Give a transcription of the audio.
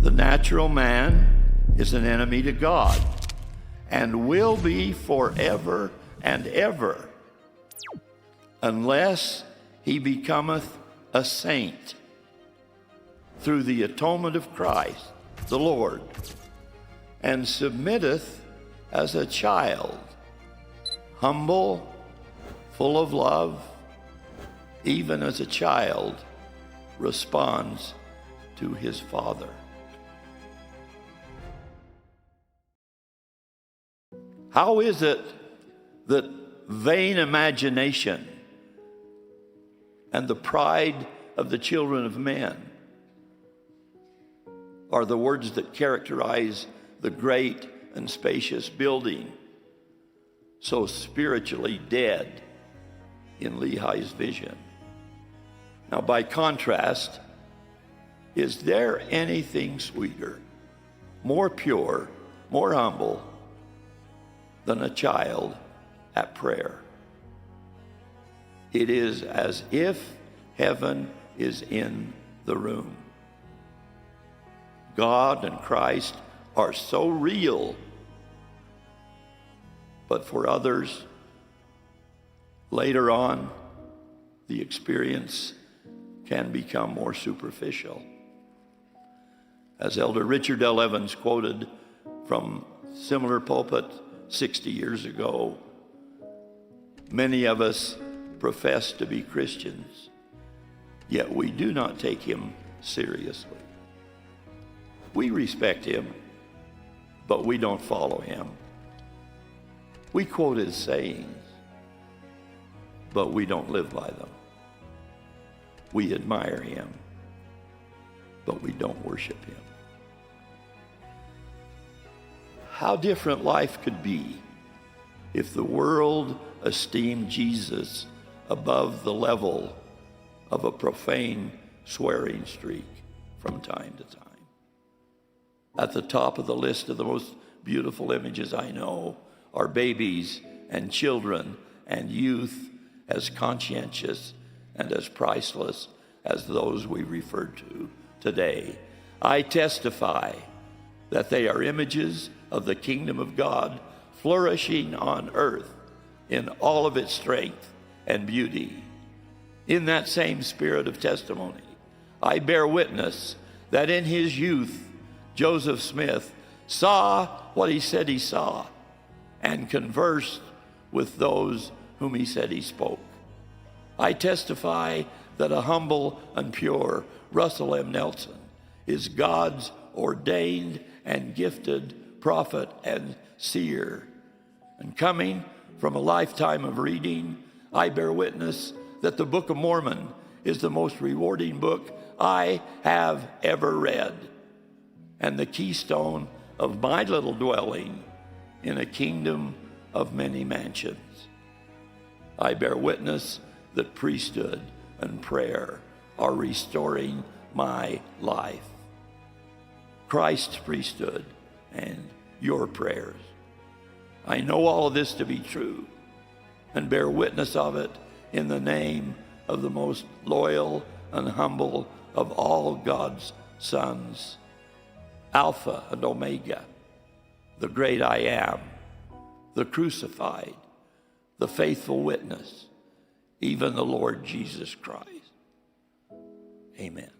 The natural man is an enemy to God and will be forever and ever, unless he becometh a saint through the atonement of Christ, the Lord, and submitteth as a child, humble, full of love, even as a child responds to his father. How is it that vain imagination and the pride of the children of men are the words that characterize the great and spacious building, so spiritually dead in Lehi's vision? Now, by contrast, is there anything sweeter, more pure, more humble than a child at prayer? It is as if heaven is in the room. God and Christ are so real, but for others, later on, the experience can become more superficial. As Elder Richard L. Evans quoted from similar pulpit 60 years ago, many of us profess to be Christians, yet we do not take him seriously. We respect him, but we don't follow him. We quote his sayings, but we don't live by them. We admire him, but we don't worship him. How different life could be if the world esteemed Jesus above the level of a profane swearing streak from time to time. At the top of the list of the most beautiful images I know are babies and children and youth as conscientious and as priceless as those we referred to today. I testify that they are images of the kingdom of God flourishing on earth in all of its strength and beauty. In that same spirit of testimony, I bear witness that in his youth, Joseph Smith saw what he said he saw and conversed with those whom he said he spoke. I testify that a humble and pure Russell M. Nelson is God's ordained and gifted prophet and seer. And coming from a lifetime of reading, I bear witness that the Book of Mormon is the most rewarding book I have ever read, and the keystone of my little dwelling in a kingdom of many mansions. I bear witness that priesthood and prayer are restoring my life. Christ's priesthood and your prayers. I know all of this to be true and bear witness of it in the name of the most loyal and humble of all God's sons, Alpha and Omega, the great I am, the crucified, the faithful witness, even the Lord Jesus Christ. Amen.